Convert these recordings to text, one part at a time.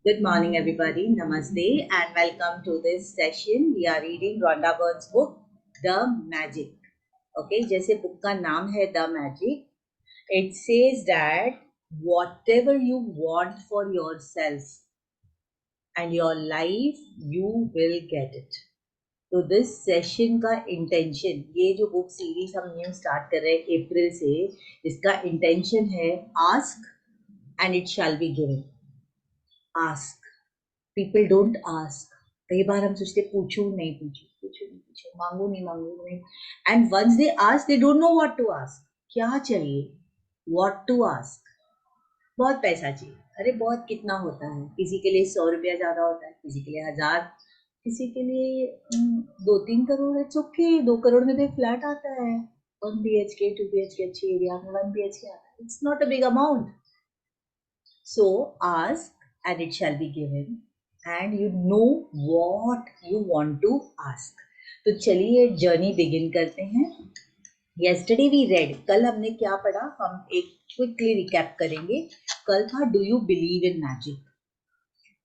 Good morning, everybody. Namaste and welcome to this session. We are reading Rhonda Byrne's book, The Magic. Okay, जैसे book का नाम है The Magic, it says that whatever you want for yourself and your life, you will get it. तो this session का intention, ये जो book series हम new start कर रहे हैं अप्रैल से, इसका इंटेंशन है ask and it shall be given. Ask. People don't ask. कई बार हम सोचते पूछू नहीं पूछू, पूछू नहीं पूछू, मांगू नहीं मांगू नहीं. And once they ask they don't know what to ask. क्या चाहिए, व्हाट टू आस्क. बहुत पैसा चाहिए. अरे बहुत कितना होता है. किसी के लिए 100 रुपया ज्यादा होता है, किसी के लिए 1000, किसी के लिए 2-3 करोड़. It's okay. 2 करोड़ में तो एक फ्लैट आता है. 1 BHK 2 BHK अच्छी एरिया में 1 BHK आता है. It's not a big amount. So ask and it shall be given and you know what you want to ask. तो चलिए जर्नी बिगिन करते हैं. yesterday we read, कल हमने क्या पढ़ा, हम एक क्विकली रिकैप करेंगे. कल था do you believe in magic.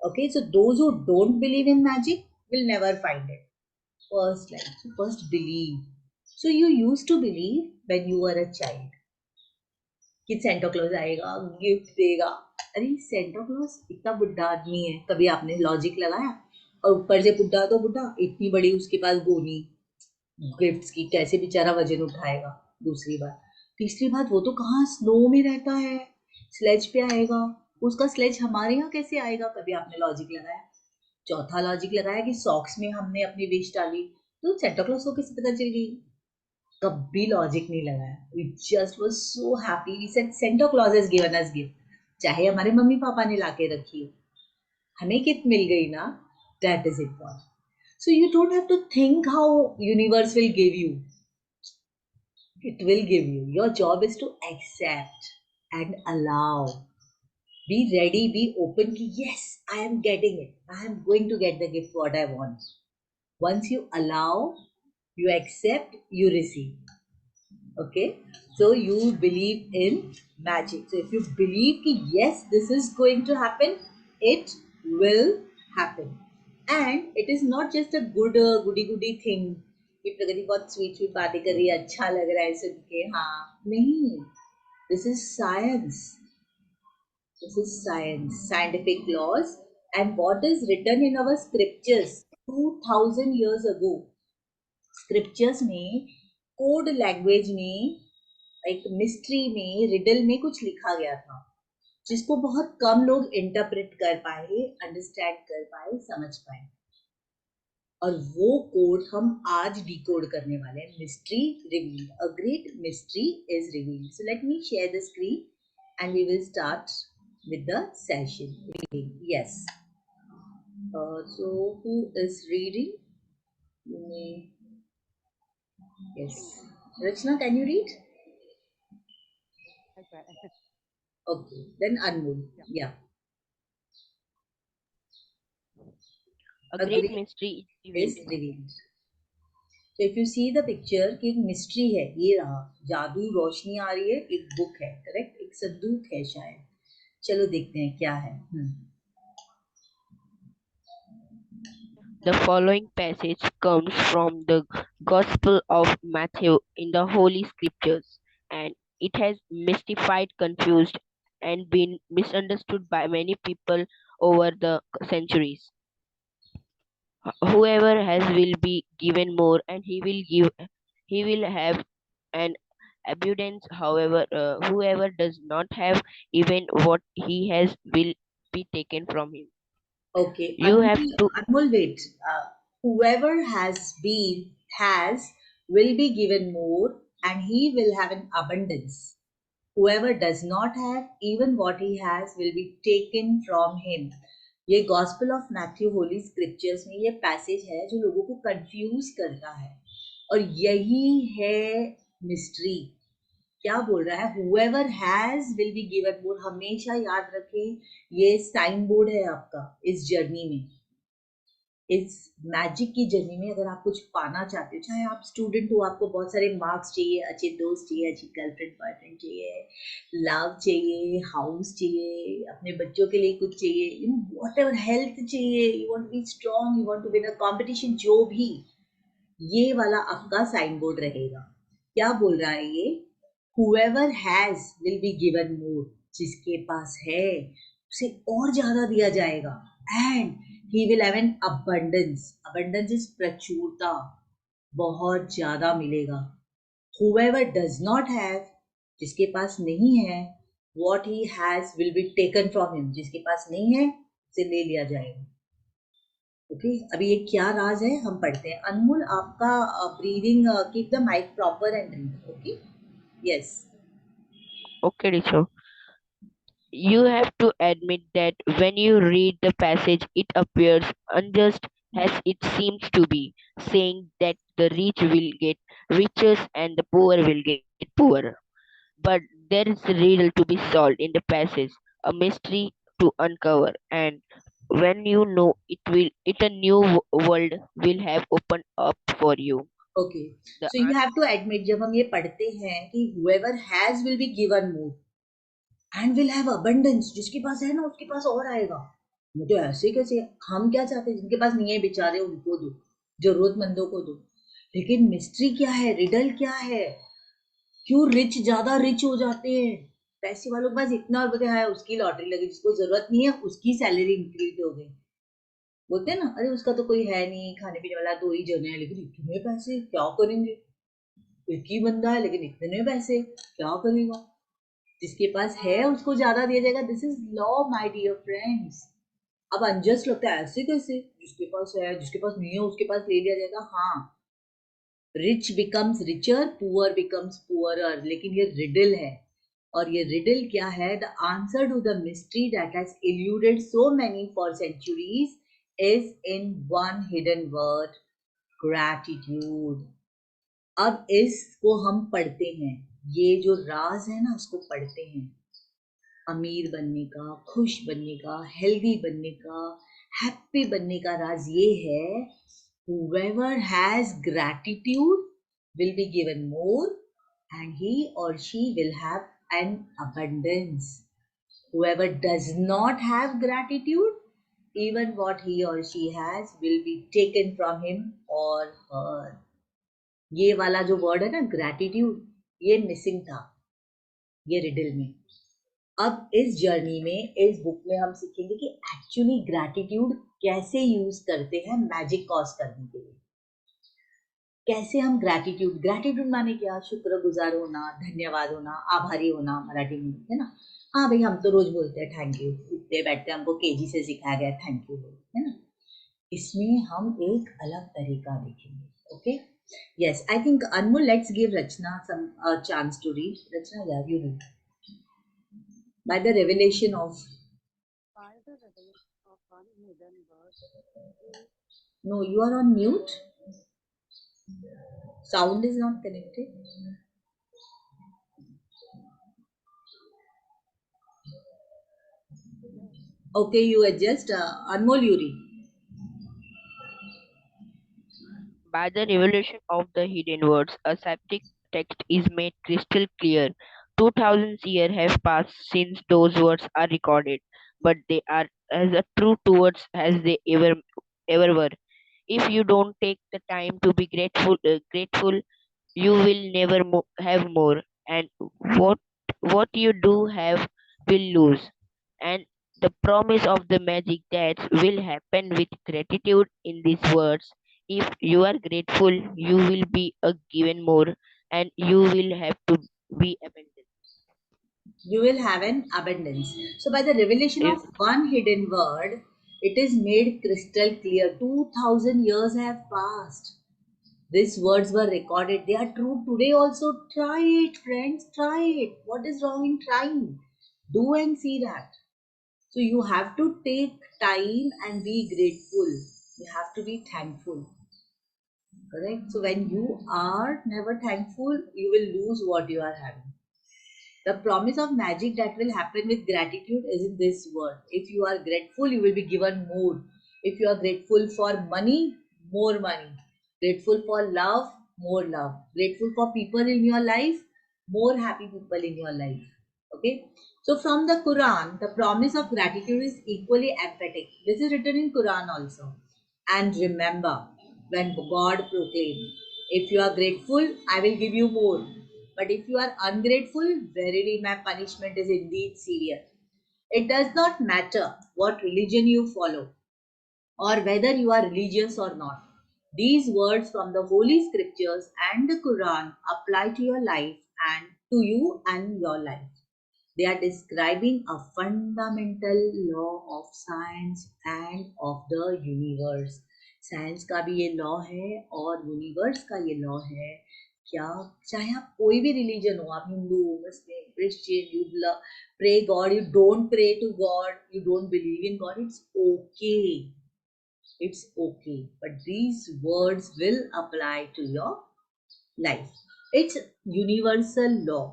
okay, so those who don't believe in magic will never find it. First line, so first believe. so you used to believe when you were a child कि Santa Claus आएगा, gift देगा. अरे Santa Claus इतना बुढ़ा आदमी है, कभी आपने लॉजिक लगाया? और ऊपर से बुढ़ा तो बुढ़ा, इतनी बड़ी उसके पास गोनी गिफ्ट्स की, कैसे बेचारा वजन उठाएगा. दूसरी बात. तीसरी बात, वो तो कहाँ स्नो में रहता है, स्लेज पे आएगा. उसका स्लेज हमारे यहाँ कैसे आएगा? कभी आपने लॉजिक लगाया? चौथा लॉजिक लगाया कि सॉक्स में हमने अपनी विश डाली, तो सेंटा क्लॉज को कैसे पता चल गई? कभी लॉजिक नहीं लगाया. We just was so happy. We said Santa Claus has given us gift. चाहे हमारे मम्मी पापा ने लाके रखी हो, हमें गिफ्ट मिल गई ना. That is important. So you don't have to think how universe will give you. It will give you. Your job is to accept and allow. Be ready, be open कि yes, I am getting it. I am going to get the gift what I want. Once you allow, you accept, you receive. Okay, so you believe in magic. So if you believe ki yes, this is going to happen, it will happen. And it is not just a good goody goody thing कि प्रगति बहुत sweet sweet बातें कर रही है, अच्छा लग रहा है सुन के. हाँ नहीं, this is science. This is science, scientific laws. And what is written in our scriptures 2000 years ago, scriptures में, कोड लैंग्वेज में, एक मिस्ट्री में, रिडल में कुछ लिखा गया था जिसको बहुत कम लोग इंटरप्रेट कर पाए, अंडरस्टैंड कर पाए, समझ पाए. और वो कोड हम आज डिकोड करने वाले हैं. Mystery revealed, a great mystery is revealed. So let me share the screen and we will start with the session. Yes. So who is reading? Yes. Rachna, can you read? Okay, then Anmol. Yeah. A great mystery is is revealed. revealed. So if you see the picture कि एक mystery है, ये रहा, जादू रोशनी आ रही है, एक book है, करेक्ट, एक संदूक है शायद. चलो देखते हैं क्या है. The following passage comes from the Gospel of Matthew in the Holy Scriptures, and it has mystified, confused, and been misunderstood by many people over the centuries. Whoever has will be given more, and he will have an abundance. However, whoever does not have, even what he has will be taken from him. Okay, You have to Anmol, wait. Whoever has will be given more, and he will have an abundance. Whoever does not have, even what he has will be taken from him. ये gospel of Matthew Holi scriptures में ये passage है जो लोगों को confuse करता है, और यही है मिस्ट्री. क्या बोल रहा है? whoever has will be given more. हमेशा याद रखें, ये साइन बोर्ड है आपका इस जर्नी में. इस मैजिक की जर्नी में अगर आप कुछ पाना चाहते हो, चाहे आप स्टूडेंट हो, आपको बहुत सारे मार्क्स चाहिए, अच्छे दोस्त चाहिए, अच्छी गर्लफ्रेंड बॉयफ्रेंड चाहिए, लव चाहिए, हाउस चाहिए, अपने बच्चों के लिए कुछ चाहिए, you know whatever, health चाहिए, you want to be strong, you want to win a competition, जो भी, ये वाला आपका साइन बोर्ड रहेगा। क्या बोल रहा है ये? whoever has will be given more, जिसके पास है उसे और ज्यादा दिया जाएगा, and he will have an abundance, abundance is प्रचुरता, बहुत ज्यादा मिलेगा। whoever does not have, जिसके पास नहीं है, what he has will be taken from him, जिसके पास नहीं है उसे ले लिया जाएगा। ओके, अभी ये क्या राज है हम पढ़ते हैं। अनमोल, आपका breathing, keep the mic proper and breathe. Okay, yes. Okay, Richo. You have to admit that when you read the passage, it appears unjust as it seems to be, saying that the rich will get richer and the poor will get poorer. But there is a riddle to be solved in the passage, a mystery to uncover, and when you know it a new world will have opened up for you. Okay, The so you have to admit, जब हम ये पढ़ते हैं कि whoever has will be given more and will have abundance, जिसके पास है ना उसके पास और आएगा। मुझे ऐसे कैसे, हम क्या चाहते हैं जिनके पास नहीं है बेचारे उनको दो, जरूरतमंदों को दो। लेकिन मिस्ट्री क्या है, रिडल क्या है, क्यों रिच ज्यादा रिच हो जाते हैं? पैसे वालों के पास इतना और बोलते हैं उसकी लॉटरी लगी, जिसको जरूरत नहीं है उसकी सैलरी इंक्रीज हो गई। बोलते हैं ना, अरे उसका तो कोई है नहीं, खाने पीने वाला दो ही जने हैं, लेकिन इतने पैसे क्या करेंगे? एक ही बंदा है लेकिन इतने पैसे क्या करेगा? जिसके पास है उसको ज्यादा दिया जाएगा। This is law my dear friends. अब अनजस्ट लगता है, ऐसे कैसे? जिसके पास है, जिसके पास नहीं है उसके पास ले लिया जाएगा। हाँ, rich becomes richer, poor becomes poorer, लेकिन ये रिडल है। और ये रिडल क्या है? The answer to the mystery that has eluded so many for centuries is in one hidden word, gratitude। अब इसको हम पढ़ते हैं, ये जो राज है ना उसको पढ़ते हैं। अमीर बनने का, खुश बनने का, हेल्दी बनने का, हैप्पी बनने का राज ये है, whoever has gratitude will be given more and he or she will have an abundance. Whoever does not have gratitude, even what he or she has will be taken from him or her। ये वाला जो word है ना gratitude, ये missing था ये riddle में। अब इस जर्नी में, इस बुक में हम सीखेंगे कि एक्चुअली ग्रैटिट्यूड कैसे यूज करते हैं मैजिक कॉज करने के लिए। कैसे हम ग्रैटिट्यूड, ग्रैटिट्यूड माने क्या? शुक्रगुजार होना, धन्यवाद होना, आभारी होना, मराठी में है ना। हाँ भाई, हम तो रोज बोलते हैं थैंक यू, उठते बैठते हमको केजी से सिखाया गया थैंक यू, है ना। इसमें हम एक अलग तरीका देखेंगे। Okay, yes, I think Anmol, let's give Rachna some chance to read. Rachna, yeah, you read. By the revelation of, no, you are on mute. Sound is not connected. Okay, you adjust. Anmol, you read. By the revelation of the hidden words, a septic text is made crystal clear. 2000 years have passed since those words are recorded, but they are as true towards as they ever were. If you don't take the time to be grateful, you will never have more, and what what you do have will lose. And the promise of the magic that will happen with gratitude in these words, if you are grateful you will be a given more, and you will have to be abundant. You will have an abundance. So, by the revelation If of one hidden word, it is made crystal clear. 2000 years have passed. These words were recorded. They are true today also. Try it, friends. Try it. What is wrong in trying? Do and see that. So, you have to take time and be grateful. You have to be thankful. Correct? So, when you are never thankful, you will lose what you are having. The promise of magic that will happen with gratitude is in this word. If you are grateful, you will be given more. If you are grateful for money, more money. Grateful for love, more love. Grateful for people in your life, more happy people in your life. Okay, so from the Quran, the promise of gratitude is equally emphatic. This is written in Quran also. And remember, when God proclaimed, if you are grateful, I will give you more, but if you are ungrateful, verily my punishment is indeed severe. It does not matter what religion you follow or whether you are religious or not. These words from the Holy Scriptures and the Quran apply to your life and to you and your life. They are describing a fundamental law of science and of the universe. Science का भी ये law है और universe का ये law है. क्या, चाहे आप कोई भी रिलीजन हो, आप Hindu, Muslim, Christian, you pray God, you don't pray to God, you don't believe in God, it's okay. It's okay, but these words will apply to your life. It's universal law.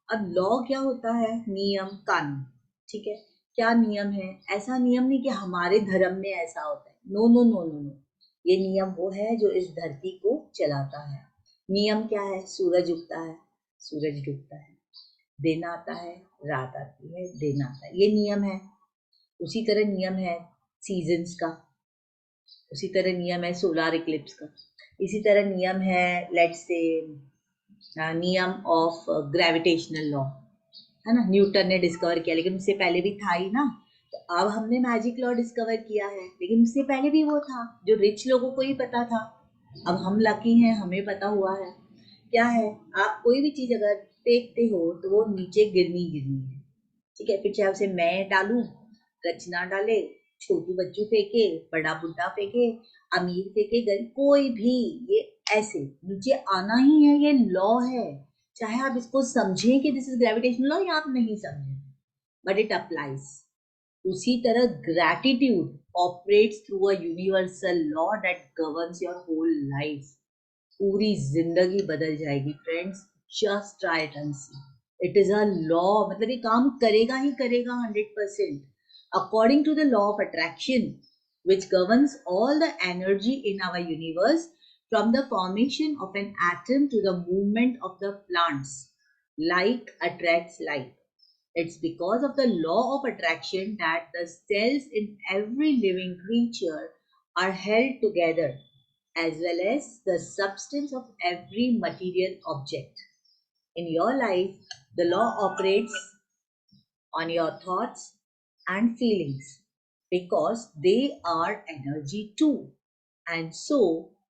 अब law क्या होता है? नियम, कानून. ठीक है, क्या नियम है? ऐसा नियम नहीं कि हमारे धर्म में ऐसा होता है. No no no no no, ये नियम वो है जो इस धरती को चलाता है. नियम क्या है? सूरज उगता है, सूरज डूबता है, दिन आता है, रात आती है, दिन आता है, ये नियम है. उसी तरह नियम है सीजन्स का, उसी तरह नियम है सोलार इक्लिप्स का, इसी तरह नियम है लेट्स से नियम ऑफ ग्रेविटेशनल लॉ, है ना. न्यूटन ने डिस्कवर किया, लेकिन उससे पहले भी था ही ना. तो अब हमने मैजिक लॉ डिस्कवर किया है, लेकिन उससे पहले भी वो था, जो रिच लोगों को ही पता था. अब हम लकी हैं, हमें पता हुआ है. क्या है? आप कोई भी चीज अगर फेंकते हो तो वो नीचे गिरनी गिरनी है. ठीक है, फिर चाहे उसे मैं डालू, रचना डाले, छोटू बच्चू फेंके, बड़ा बुड्ढा फेंके, अमीर फेंके, गरीब, कोई भी, ये ऐसे नीचे आना ही है. ये लॉ है. चाहे आप इसको समझें कि दिस इज ग्रेविटेशनल लॉ या आप नहीं समझें, बट इट अप्लाइज. उसी तरह gratitude operates through a universal law that governs your whole life. पूरी जिंदगी बदल जाएगी friends. Just try it and see. It is a law, मतलब ये काम करेगा ही करेगा 100%. According to the law of attraction, which governs all the energy in our universe, from the formation of an atom to the movement of the plants, like attracts like. It's because of the law of attraction that the cells in every living creature are held together, as well as the substance of every material object. In your life, the law operates on your thoughts and feelings because they are energy too. And so,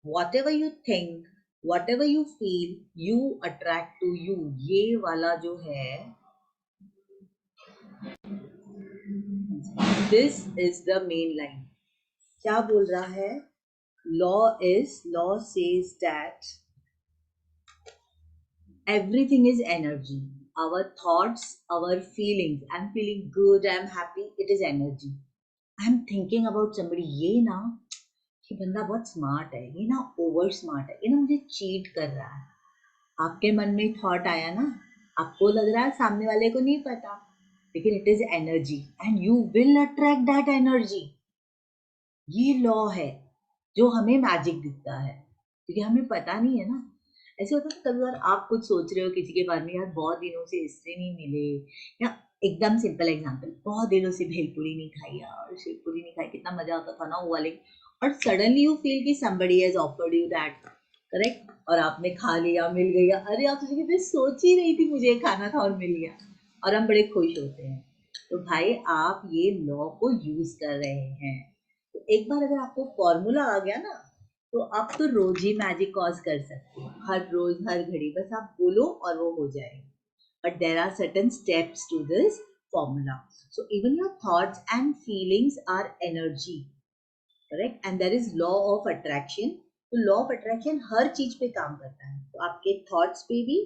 whatever you think, whatever you feel, you attract to you. ये वाला जो है, this is the main line. क्या बोल रहा है? Law says that everything is energy. Our thoughts, our feelings. I'm feeling good, I'm happy, it is energy. I'm thinking about somebody, ये ना, ये बंदा बहुत स्मार्ट है, ये ना ओवर स्मार्ट है, ये ना मुझे चीट कर रहा है. आपके मन में थॉट आया ना, आपको लग रहा है सामने वाले को नहीं पता, लेकिन it is energy and you will attract that energy. ये लॉ है जो हमें मैजिक दिखता है, क्योंकि हमें पता नहीं है ना. ऐसे होता है कभी बार आप कुछ सोच रहे हो किसी के बारे में, यार बहुत दिनों से इससे नहीं मिले, या एकदम सिंपल एग्जांपल, बहुत दिनों से भेलपूरी नहीं खाई यार, शिवपुरी नहीं खाई, कितना मजा आता था ना वो वाले. और सडनली यू फील कि somebody has offered you that, correct, और आपने खा लिया, मिल गया, अरे आप सोचिए मैं सोच ही रही थी मुझे खाना था और मिल गया, और हम बड़े खुश होते हैं. तो भाई आप ये लॉ को यूज कर रहे हैं. तो एक बार अगर आपको फॉर्मूला आ गया ना, तो आप तो रोज ही मैजिक कॉज कर सकते हो, हर रोज हर घड़ी, बस आप बोलो और वो हो जाएगा. But there are certain steps to this formula. So even your thoughts and feelings are energy, correct? And there is law of attraction. तो law of attraction हर चीज पे काम करता है. तो आपके thoughts पे भी,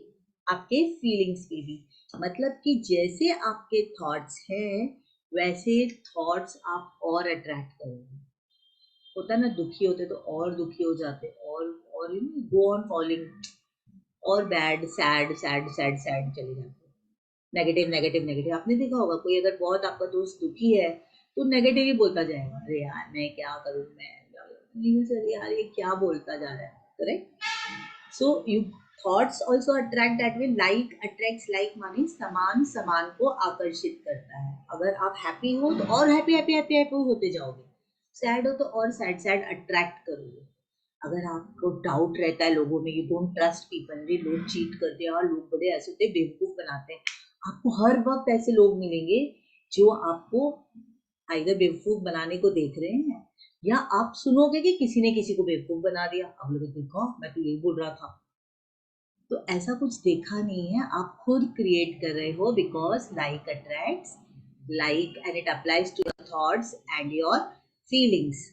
आपके feelings पे भी. मतलब कि जैसे आपके thoughts हैं, वैसे thoughts आप और attract करोगे. होता है ना, दुखी होते तो और दुखी हो जाते, और you know go on falling, और bad, sad sad sad sad चले जाते, नेगेटिव नेगेटिव नेगेटिव. आपने देखा होगा कोई अगर बहुत आपका दोस्त दुखी है, तो नेगेटिव ही बोलता जाएगा, अरे यार मैं क्या करूँ, मैं सर यार ये क्या बोलता जा रहा है, correct? So you thoughts also attract that way, like attracts like मानी समान समान को आकर्षित करता है। अगर आप हैप्पी हो तो और हैप्पी हैप्पी हैप्पी हैप्पी होते जाओगे, सैड हो तो और सैड सैड अट्रैक्ट करोगे। अगर आपको डाउट रहता है लोगों में, यू डोंट ट्रस्ट पीपल, ये लोग चीट करते हैं और लोग बड़े ऐसे होते हैं, बेवकूफ बनाते हैं, आपको हर वक्त ऐसे लोग मिलेंगे जो आपको आइदर बेवकूफ बनाने को देख रहे हैं, या आप सुनोगे कि किसी ने किसी को बेवकूफ बना दिया, अब लोग देखो मैं तो यही बोल रहा था। तो ऐसा कुछ देखा नहीं है, आप खुद क्रिएट कर रहे हो, because like attracts like and it applies to your thoughts and your feelings.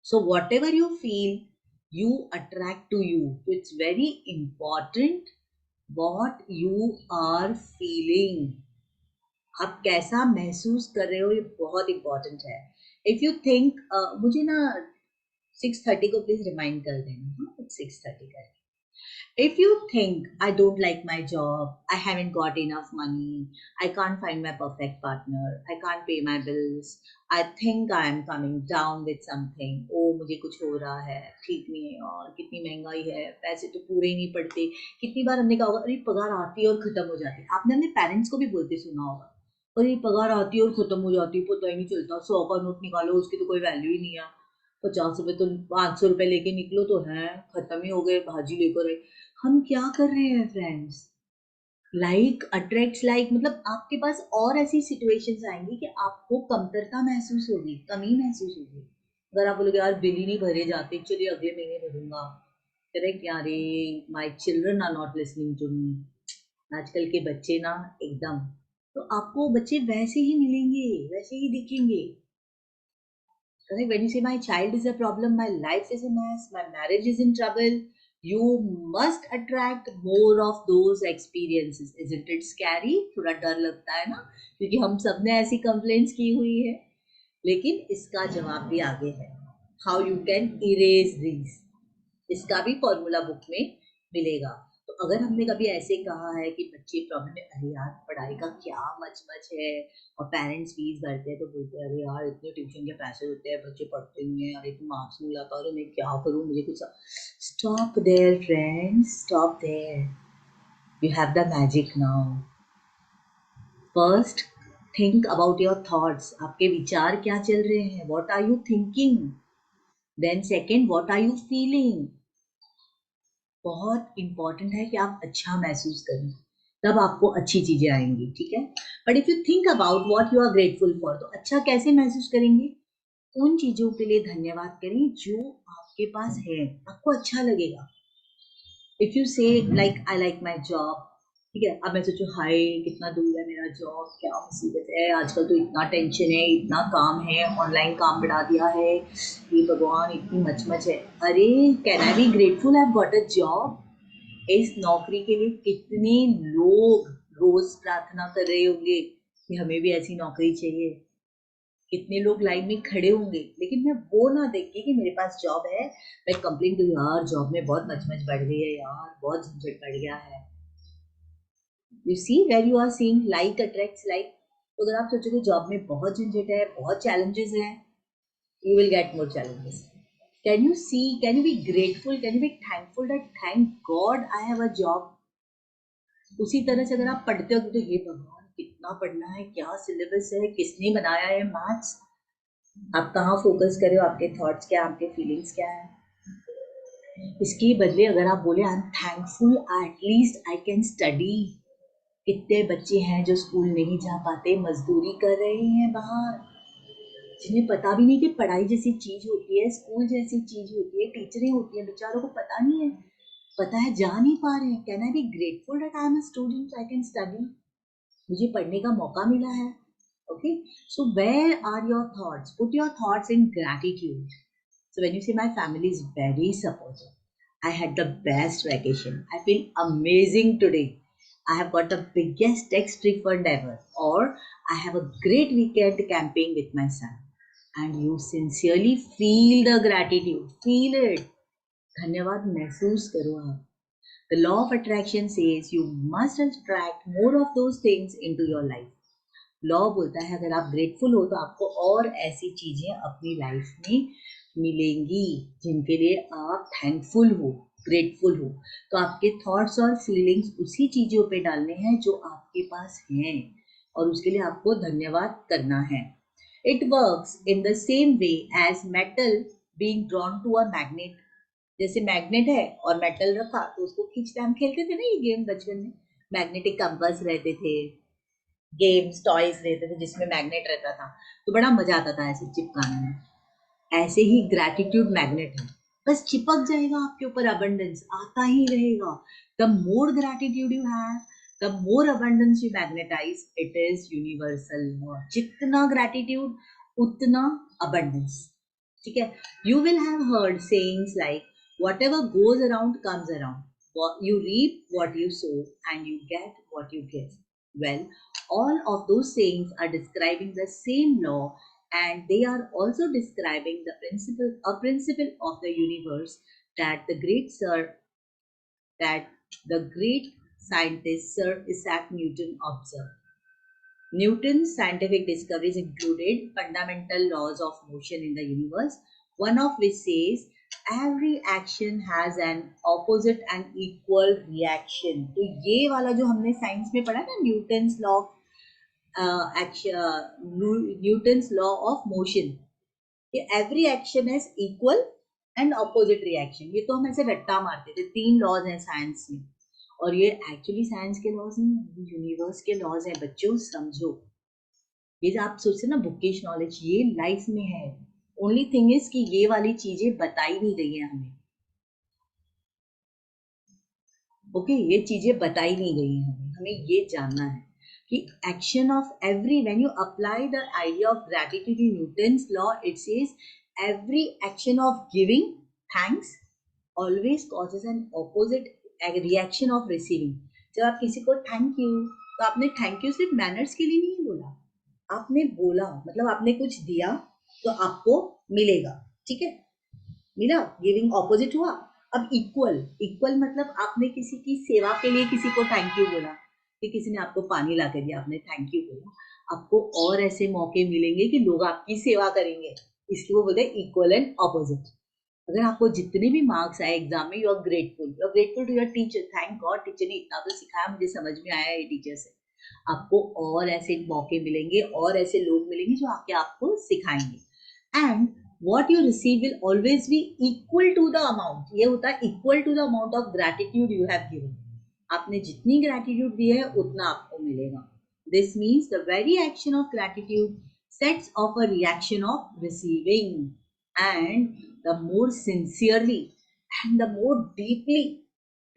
So whatever you feel, you attract to you. So it's very important what you are feeling. आप कैसा महसूस कर रहे हो, ये बहुत इंपॉर्टेंट है। इफ यू थिंक, मुझे ना 6:30 को प्लीज रिमाइंड कर देना, हाँ 6:30 का। If you think I don't like my job, I haven't got enough money, I can't find my perfect partner, I can't pay my bills, I think I am coming down with something, oh मुझे कुछ हो रहा है, ठीक नहीं है, और कितनी महंगाई है, पैसे तो पूरे ही नहीं पड़ते। कितनी बार हमने कहा होगा अरे पगार आती है और खत्म हो जाती है, आपने अपने पेरेंट्स को भी बोलते सुना होगा, अरे पगार आती है और खत्म हो जाती है, पता ही नहीं चलता, 100 का नोट निकालो उसकी तो कोई वैल्यू ही नहीं है, 50 रुपए तो 500 रुपए लेके निकलो तो है खत्म ही हो गए, भाजी लेकर। हम क्या कर रहे हैं फ्रेंड्स? लाइक अट्रैक्ट्स लाइक, मतलब आपके पास और ऐसी सिचुएशंस आएंगी कि आपको कमतरता महसूस होगी, कमी महसूस होगी। अगर आप बोलोगे यार बिल ही नहीं भरे जाते, चलिए अगले महीने भरूंगा, करेक्ट यार, my children are not listening to me, आजकल के बच्चे ना एकदम, तो आपको बच्चे वैसे ही मिलेंगे, वैसे ही दिखेंगे। Correct. When you say my child is a problem, my life is a mess, my marriage is in trouble, you must attract more of those experiences. Isn't it scary? थोड़ा डर लगता है ना, क्योंकि हम सब ने ऐसी कंप्लेंट्स की हुई है। लेकिन इसका जवाब भी आगे है, how you can erase this, इसका भी फॉर्मूला बुक में मिलेगा। तो अगर हमने कभी ऐसे कहा है कि बच्चे प्रॉब्लम में, अरे यार पढ़ाई का क्या मच मच है, और पेरेंट्स फीस भरते हैं तो बोलते हैं अरे यार इतने ट्यूशन के पैसे होते हैं, बच्चे पढ़ते नहीं है, अरे तुम मार्क्स नहीं लाता, अरे मैं क्या करूँ, मुझे कुछ। Stop there friends, stop there, you have the magic now. First think about your thoughts, आपके विचार क्या चल रहे हैं, what are you thinking. Then second, what are you feeling. बहुत इंपॉर्टेंट है कि आप अच्छा महसूस करें, तब आपको अच्छी चीजें आएंगी, ठीक है? But if you think about what you are grateful for, तो अच्छा कैसे महसूस करेंगे? उन चीजों के लिए धन्यवाद करें जो आपके पास है, आपको अच्छा लगेगा। इफ यू से like I like my job, ठीक है, अब मैं सोचूं हाय कितना दूर है मेरा जॉब, क्या मुसीबत है, आजकल तो इतना टेंशन है, इतना काम है, ऑनलाइन काम बढ़ा दिया है, ये भगवान इतनी मचमच है। अरे can I be grateful I have got a job. इस नौकरी के लिए कितने लोग रोज प्रार्थना कर रहे होंगे कि हमें भी ऐसी नौकरी चाहिए, कितने लोग लाइन में खड़े होंगे, लेकिन मैं वो ना देख के कि मेरे पास जॉब है मैं कंप्लेन करूँ यार जॉब में बहुत मचमच बढ़ गई है, यार बहुत झंझट बढ़ गया है। You see where you are seeing like attracts like. तो अगर आप सोचोगे जॉब में बहुत झंझट है, बहुत चैलेंजेस हैं, you will get more challenges. Can you see, can you be grateful, can you be thankful that thank God I have a job? उसी तरह से अगर आप पढ़ते हो तो हे भगवान कितना पढ़ना है, क्या सिलेबस है, किसने बनाया है मैथ्स, आप कहाँ फोकस करे हो, आपके थॉट्स क्या, आपके फीलिंग्स क्या है। इसके बदले अगर आप बोले I am thankful at least I can study. कितने बच्चे हैं जो स्कूल नहीं जा पाते, मजदूरी कर रहे हैं बाहर, जिन्हें पता भी नहीं कि पढ़ाई जैसी चीज होती है, स्कूल जैसी चीज होती है, टीचरें होती हैं, बेचारों को पता नहीं है, पता है जा नहीं पा रहे हैं। Can I be grateful that I am a student, I can study, मुझे पढ़ने का मौका मिला है। Okay, so where are your thoughts, put your thoughts in gratitude. So when you say my family is very supportive, I had the best vacation, I feel amazing today, I have got the biggest tax refund ever, or I have a great weekend camping with my son, and you sincerely feel the gratitude, feel it, धन्यवाद महसूस करो आप। The law of attraction says you must attract more of those things into your life. Law बोलता है अगर आप grateful हो तो आपको और ऐसी चीजें अपनी लाइफ में मिलेंगी जिनके लिए आप थैंकफुल हो, ग्रेटफुल हो। तो आपके थॉट्स और फीलिंग्स उसी चीजों पे डालने हैं जो आपके पास हैं, और उसके लिए आपको धन्यवाद करना है। It works in the same way as metal being drawn to a magnet. जैसे मैग्नेट है और मेटल रखा तो उसको खींचते, हम खेलते थे ना ये गेम बचपन में, मैग्नेटिक कंपास रहते थे, गेम्स टॉयज रहते थे जिसमें मैग्नेट रहता था, तो बड़ा मजा आता था ऐसे चिपकाने में। ऐसे ही ग्रैटिट्यूड मैग्नेट है, बस चिपक जाएगा आपके ऊपर, अबंडेंस आता ही रहेगा। The more gratitude you have, the more abundance you magnetise, it is universal law. जितना ग्रैटिट्यूड उतना अबंडेंस, ठीक है। You will have heard sayings like whatever goes around comes around, you reap what you sow and you get what you give. Well, all of those sayings are describing the same law, and they are also describing the principle, a principle of the universe that the great scientist Sir Isaac Newton observed. Newton's scientific discoveries included fundamental laws of motion in the universe, one of which says every action has an opposite and equal reaction. तो ये वाला जो हमने science में पढ़ा ना, Newton's law Newton's law of motion, ये every action has equal and opposite reaction. ये तो हम ऐसे रट्टा मारते थे, 3 लॉज हैं साइंस में, और ये एक्चुअली साइंस के लॉज नहीं, यूनिवर्स के लॉज हैं बच्चों, समझो। ये जो आप सोचते ना बुकिश नॉलेज, ये लाइफ में है। ओनली थिंग इज कि ये वाली चीजें बताई नहीं गई है हमें। ओके, ये चीजें बताई नहीं गई है हमें, हमें ये जानना है कि action of every, when you apply the idea of gratitude in Newton's law, it says every action of giving thanks always causes an opposite reaction of receiving. जब आप किसी को थैंक यू, तो आपने थैंक यू सिर्फ manners के लिए नहीं बोला, आपने बोला मतलब आपने कुछ दिया तो आपको मिलेगा, ठीक है, मिला, गिविंग ऑपोजिट हुआ। अब इक्वल, इक्वल मतलब आपने किसी की सेवा के लिए किसी को थैंक यू बोला, कि किसी ने आपको पानी ला के दिया, आपने थैंक यू बोला, आपको और ऐसे मौके मिलेंगे कि लोग आपकी सेवा करेंगे, इसलिए वो बोलते हैं इक्वल एंड ऑपोजिट। अगर आपको जितने भी मार्क्स आए एग्जाम में, you are grateful, you are grateful to your teacher, thank God teacher ने इतना तो सिखाया, मुझे समझ में आया ये टीचर से। आपको और ऐसे मौके मिलेंगे और ऐसे लोग मिलेंगे जो आके आपको सिखाएंगे। And what you receive will always be equal to the amount, ये होता है equal to the amount of gratitude you have given। आपने जितनी gratitude दी है उतना आपको मिलेगा। This means the very action of gratitude sets off a reaction of receiving, and the more sincerely and the more deeply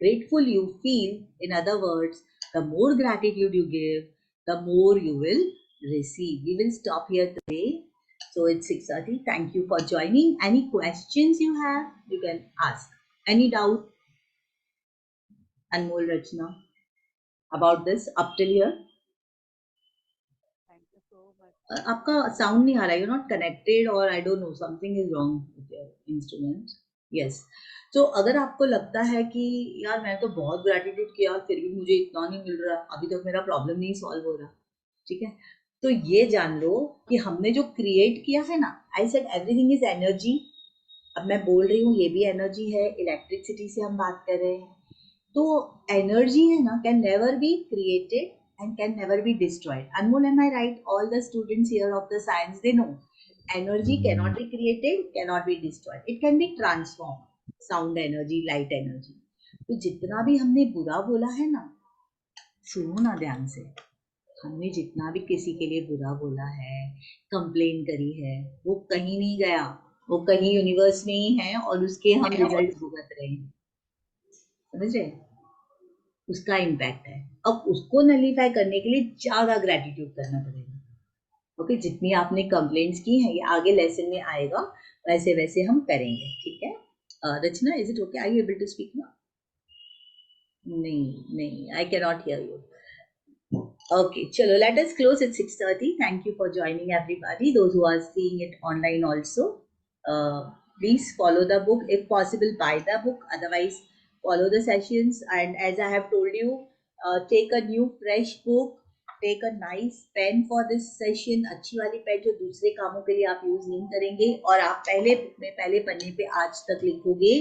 grateful you feel, in other words, the more gratitude you give, the more you will receive. We will stop here today. So it's 6:30. Thank you for joining. Any questions you have, you can ask. Any doubt, Anmol, Rachna, about this up till here? Thank you so much. आपका sound नहीं आ रहा है, you not connected, और I don't know something is wrong with your instrument. Yes, तो अगर आपको लगता है कि यार मैं तो बहुत ग्रेटिट्यूड किया फिर भी मुझे इतना नहीं मिल रहा, अभी तक मेरा प्रॉब्लम नहीं सॉल्व हो रहा, ठीक है, तो ये जान लो कि हमने जो क्रिएट किया है ना, I said everything is energy. अब मैं बोल रही हूँ ये भी एनर्जी है, इलेक्ट्रिसिटी से हम बात कर रहे हैं, तो एनर्जी है ना, can never be created and can never be destroyed. Anmol, am I right? All the students here of the science, they know energy cannot be created, cannot be destroyed. It can be transformed. Sound energy, light energy. तो जितना भी हमने बुरा बोला है ना, सुनो ना ध्यान से, हमने जितना भी किसी के लिए बुरा बोला है, कंप्लेन करी है, वो कहीं नहीं गया, वो कहीं यूनिवर्स में ही है और उसके हम रिजल्ट भुगत रहे हैं, समझ रहे? उसका इम्पैक्ट है। अब उसको नलीफाई करने के लिए ज्यादा ग्रेटिट्यूड करना पड़ेगा। ओके, जितनी आपने कंप्लेंट्स की हैं, ये आगे लेसन में आएगा, वैसे वैसे हम करेंगे, ठीक है। Rachna, is it okay, I you able to speak ना? नहीं नहीं, I can not hear you. Okay, chalo, let us close at 6:30. Thank you for joining everybody, those who are seeing it online also. Please follow the book. If possible, buy the book. Otherwise, follow the sessions. And as I have told you, take a new fresh book take a nice pen for this session, अच्छी वाली pen जो दूसरे कामों के लिए आप use नहीं करेंगे, और आप पहले बुक में पहले पन्ने पे आज तक लिखोगे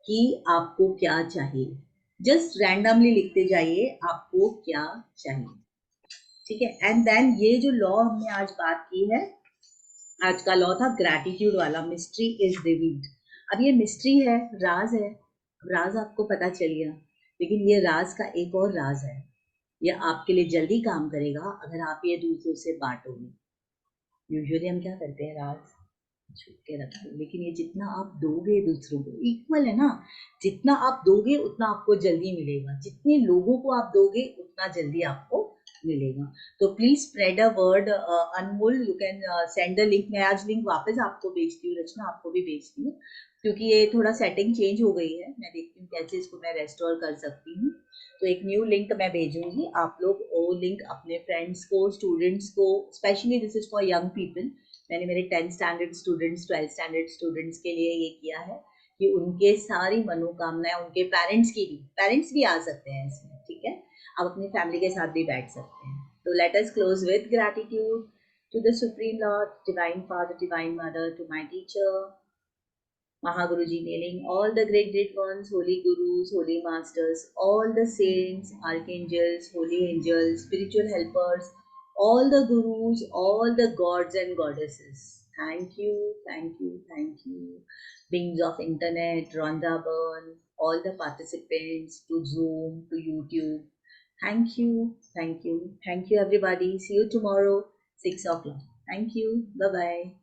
कि आपको क्या चाहिए। जस्ट रैंडमली लिखते जाइए आपको क्या चाहिए, ठीक है। एंड देन ये जो लॉ हमने आज बात की है, आज का लॉ था ग्रैटिट्यूड वाला, मिस्ट्री इज रिवील्ड। अब ये मिस्ट्री है, राज है, राज आपको पता चल गया, लेकिन ये राज का एक और राज है, ये आपके लिए जल्दी काम करेगा अगर आप ये दूसरों से बांटोगे। यूजुअली हम क्या करते हैं, राज छुप के रखते हैं, लेकिन ये जितना आप दोगे दूसरों को, इक्वल है ना, जितना आप दोगे उतना आपको जल्दी मिलेगा, जितने लोगों को आप दोगे उतना जल्दी आपको मिलेगा। तो please spread a word. Anmol, you can send the link. मैं आज लिंक वापस आपको भेजती हूँ, रचना आपको भी भेजती हूँ, क्योंकि ये थोड़ा सेटिंग चेंज हो गई है, मैं देखती हूँ कैसे इसको मैं रेस्टोर कर सकती हूँ। तो एक न्यू लिंक मैं भेजूंगी, आप लोग वो लिंक अपने फ्रेंड्स को, स्टूडेंट्स को, specially this is for young people. मैंने मेरे 10th standard students, 12th standard students के लिए ये किया है कि उनके सारी मनोकामनाएं, उनके पेरेंट्स की भी, पेरेंट्स भी आ सकते हैं इसमें, ठीक है, आप अपनी फैमिली के साथ भी बैठ सकते हैं। तो let us close with gratitude to the supreme Lord, divine father, divine mother, to my teacher Mahaguruji, kneeling all the great ones, holy gurus, holy masters, all the saints, archangels, holy angels, spiritual helpers, all the gurus, all the gods and goddesses. Thank you, thank you, thank you. Beings of internet, Rhonda Byrne, all the participants, to Zoom, to YouTube. Thank you, thank you, thank you everybody. See you tomorrow, 6 o'clock. Thank you. Bye bye.